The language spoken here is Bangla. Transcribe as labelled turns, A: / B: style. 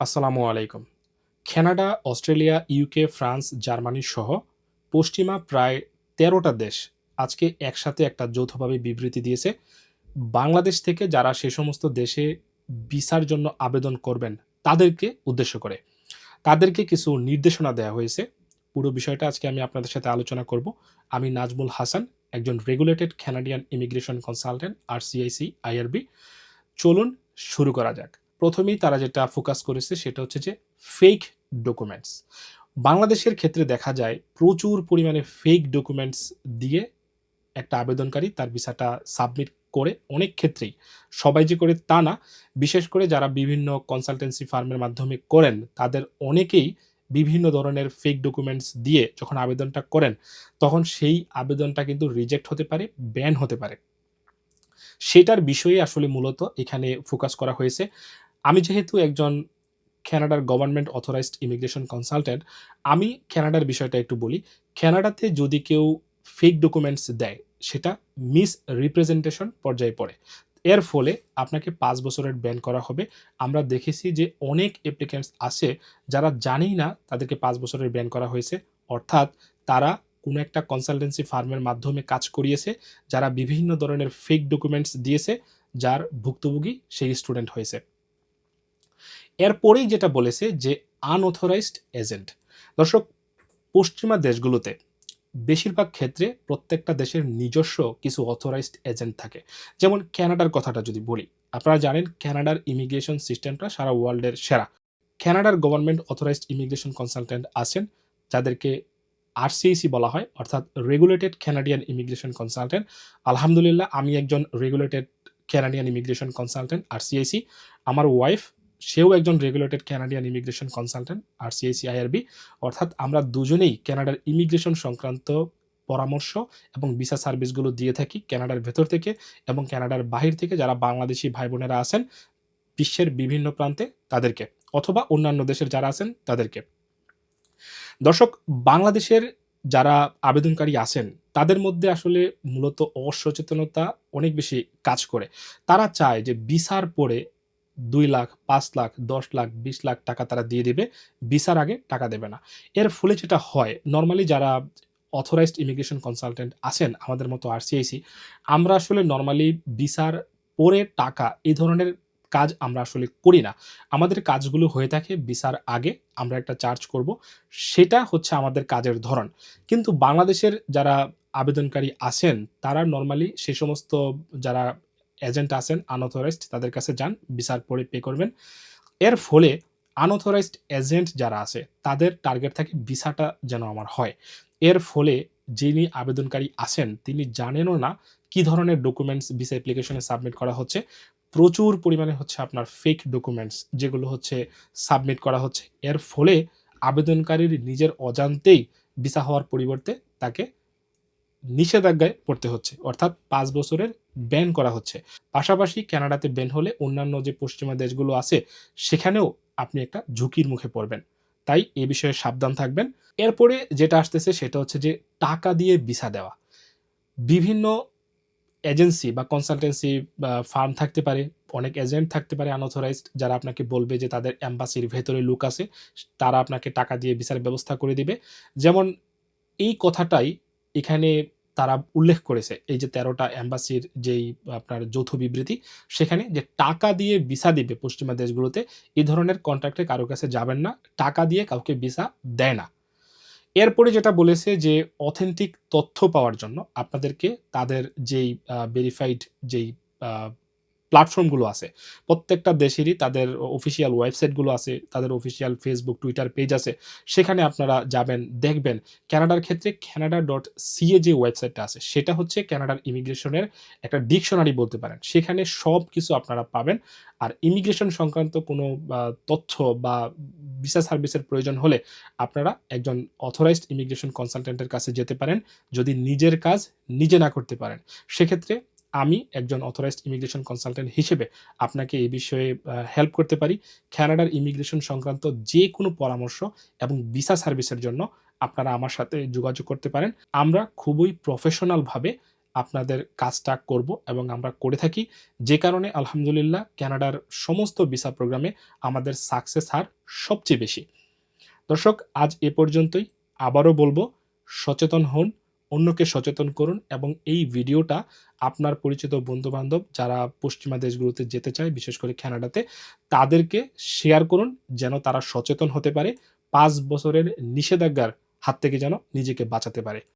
A: আসসালামু আলাইকুম। Canada, Australia, UK, France, Germany সহ পশ্চিমা প্রায় ১৩টা দেশ আজকে একসাথে একটা যৌথভাবে বিবৃতি দিয়েছে। বাংলাদেশ থেকে যারা সে সমস্ত দেশে ভিসার জন্য আবেদন করবেন তাদেরকে উদ্দেশ্য করে। তাদেরকে কিছু নির্দেশনা দেয়া হয়েছে। পুরো বিষয়টা আজকে আমি আপনাদের সাথে আলোচনা করব। আমি নাজমুল হাসান, একজন regulated Canadian immigration consultant RCIC IRB। চলুন শুরু করা যাক। প্রথমেই তারা যেটা ফোকাস করেছে সেটা হচ্ছে যে ফেক ডকুমেন্টস। বাংলাদেশের ক্ষেত্রে দেখা যায় প্রচুর পরিমাণে ফেক ডকুমেন্টস দিয়ে একটা আবেদনকারী তার ভিসাটা সাবমিট করে অনেক ক্ষেত্রেই, সবাই যে করে তা না, বিশেষ করে যারা বিভিন্ন কনসালটেন্সি ফার্মের মাধ্যমে করেন তাদের অনেকেই বিভিন্ন ধরনের ফেক ডকুমেন্টস দিয়ে যখন আবেদনটা করেন তখন সেই আবেদনটা কিন্তু রিজেক্ট হতে পারে, ব্যান হতে পারে। সেটার বিষয়ে আসলে মূলত এখানে ফোকাস করা হয়েছে। আমি যেহেতু একজন কানাডার গভর্নমেন্ট অথরাইজড ইমিগ্রেশন কনসালটেন্ট, আমি কানাডার বিষয়টা একটু বলি। কানাডাতে যদি কেউ ফেক ডকুমেন্টস দেয়, সেটা মিস রিপ্রেজেন্টেশন পর্যায়ে পড়ে। এর ফলে আপনাকে ৫ বছরের ব্যান করা হবে। আমরা দেখেছি যে অনেক অ্যাপ্লিক্যান্টস আছে যারা জানেই না তাদেরকে ৫ বছরের ব্যান করা হয়েছে। অর্থাৎ তারা কোনো একটা কনসালটেন্সি ফার্মের মাধ্যমে কাজ করিয়েছে, যারা বিভিন্ন ধরনের ফেক ডকুমেন্টস দিয়েছে, যার ভুক্তভোগী সেই স্টুডেন্ট হয়েছে। এরপরেই যেটা বলেছে যে আনঅথরাইজড এজেন্ট। দর্শক, পশ্চিমা দেশগুলোতে বেশিরভাগ ক্ষেত্রে প্রত্যেকটা দেশের নিজস্ব কিছু অথরাইজড এজেন্ট থাকে। যেমন কানাডার কথাটা যদি বলি, আপনারা জানেন কানাডার ইমিগ্রেশন সিস্টেমটা সারা ওয়ার্ল্ডের সেরা। কানাডার গভর্নমেন্ট অথরাইজড ইমিগ্রেশন কনসালটেন্ট আছেন, যাদেরকে RCIC বলা হয়, অর্থাৎ রেগুলেটেড কানাডিয়ান ইমিগ্রেশন কনসালটেন্ট। আলহামদুলিল্লাহ আমি একজন regulated Canadian immigration consultant RCIC। আমার ওয়াইফ, সেও একজন regulated Canadian immigration consultant RCIC IRB। অর্থাৎ আমরা দুজনেই কানাডার ইমিগ্রেশন সংক্রান্ত পরামর্শ এবং ভিসা সার্ভিসগুলো দিয়ে থাকি কানাডার ভেতর থেকে এবং কানাডার বাহির থেকে যারা বাংলাদেশি ভাই বোনেরা আছেন বিশ্বের বিভিন্ন প্রান্তে তাদেরকে, অথবা অন্যান্য দেশের যারা আছেন তাদেরকে। দর্শক, বাংলাদেশের যারা আবেদনকারী আছেন তাদের মধ্যে আসলে মূলত অসচেতনতা অনেক বেশি কাজ করে। তারা চায় যে ভিসার পরে ২ লাখ, ৫ লাখ, ১০ লাখ, ২০ লাখ টাকা তারা দিয়ে দিবে। ভিসার আগে টাকা দেবে না। এর ফলে যেটা হয়, নরমালি যারা অথরাইজড ইমিগ্রেশন কনসালটেন্ট আছেন আমাদের মতো RCIC, আমরা আসলে নরমালি ভিসার পরে টাকা এই ধরনের কাজ আমরা আসলে করি না। আমাদের কাজগুলো হয়ে থাকে ভিসার আগে আমরা একটা চার্জ করব। সেটা হচ্ছে আমাদের কাজের ধরন। কিন্তু বাংলাদেশের যারা আবেদনকারী আছেন তারা নরমালি সে সমস্ত যারা এজেন্ট আছেন আনঅথরাইজড তাদের কাছে যান, ভিসার পরে পে করবেন। এর ফলে আনঅথরাইজড এজেন্ট যারা আছে তাদের টার্গেট থাকে ভিসাটা যেন আমার হয়। এর ফলে যিনি আবেদনকারী আছেন তিনি জানেনও না কি ধরনের ডকুমেন্টস ভিসা অ্যাপ্লিকেশনে সাবমিট করা হচ্ছে। প্রচুর পরিমাণে হচ্ছে আপনার ফেক ডকুমেন্টস যেগুলো হচ্ছে সাবমিট করা হচ্ছে। এর ফলে আবেদনকারীর নিজের অজান্তেই ভিসা হওয়ার পরিবর্তে তাকে নিষেধাজ্ঞায় পড়তে হচ্ছে। অর্থাৎ ৫ বছরের ব্যান করা হচ্ছে। পাশাপাশি কানাডাতে ব্যান হলে অন্যান্য যে পশ্চিমা দেশগুলো আছে সেখানেও আপনি একটা ঝুঁকির মুখে পড়বেন। তাই এ বিষয়ে সাবধান থাকবেন। এরপরে যেটা আসতেছে সেটা হচ্ছে যে টাকা দিয়ে ভিসা দেওয়া। বিভিন্ন এজেন্সি বা কনসালটেন্সি বা ফার্ম থাকতে পারে, অনেক এজেন্ট থাকতে পারে আনঅথরাইজড যারা আপনাকে বলবে যে তাদের এম্বাসির ভেতরে লোক আছে, তারা আপনাকে টাকা দিয়ে ভিসার ব্যবস্থা করে দিবে। যেমন এই কথাটাই এখানে তারা উল্লেখ করেছে। এই যে ১৩ টা এম্বাসির যেই আপনার যৌথ বিবৃতি, সেখানে যে টাকা দিয়ে ভিসা দিবে পশ্চিমা দেশগুলোতে, এ ধরনের কন্ট্রাক্টে কারো কাছে যাবেন না। টাকা দিয়ে কাউকে ভিসা দেয় না। এরপরে যেটা বলেছে যে অথেন্টিক তথ্য পাওয়ার জন্য আপনাদেরকে তাদের যেই ভেরিফাইড যেই আ প্ল্যাটফর্মগুলো আছে, প্রত্যেকটা দেশেরই তাদের অফিসিয়াল ওয়েবসাইটগুলো আছে, তাদের অফিসিয়াল Facebook, Twitter পেজ আছে। সেখানে আপনারা যাবেন, দেখবেন। কানাডার ক্ষেত্রে canada.ca যে ওয়েবসাইটটা আছে, সেটা হচ্ছে কানাডার ইমিগ্রেশনের একটা ডিকশনারি বলতে পারেন। সেখানে সবকিছু আপনারা পাবেন। আর ইমিগ্রেশন সংক্রান্ত কোনো তথ্য বা ভিসা সার্ভিসের প্রয়োজন হলে আপনারা একজন অথরাইজড ইমিগ্রেশন কনসালটেন্টের কাছে যেতে পারেন, যদি নিজের কাজ নিজে না করতে পারেন। সেক্ষেত্রে আমি একজন অথরাইজড ইমিগ্রেশন কনসালটেন্ট হিসেবে আপনাকে এই বিষয়ে হেল্প করতে পারি। কানাডার ইমিগ্রেশন সংক্রান্ত যেকোনো পরামর্শ এবং ভিসা সার্ভিসের জন্য আপনারা আমার সাথে যোগাযোগ করতে পারেন। আমরা খুবই প্রফেশনাল ভাবে আপনাদের কাজটা করব এবং আমরা করে থাকি। যে কারণে আলহামদুলিল্লাহ কানাডার সমস্ত ভিসা প্রোগ্রামে আমাদের সাকসেস হার সবচেয়ে বেশি। দর্শক আজ এ পর্যন্তই। আবারও বলব, সচেতন হন, অন্যকে সচেতন করুন এবং এই ভিডিওটা আপনার পরিচিত বন্ধু-বান্ধব যারা পশ্চিমা দেশগুলোতে যেতে চায়, বিশেষ করে কানাডাতে, তাদেরকে শেয়ার করুন যেন তারা সচেতন হতে পারে। ৫ বছরের নিষেধাজ্ঞার হাত থেকে যেন নিজেকে বাঁচাতে পারে।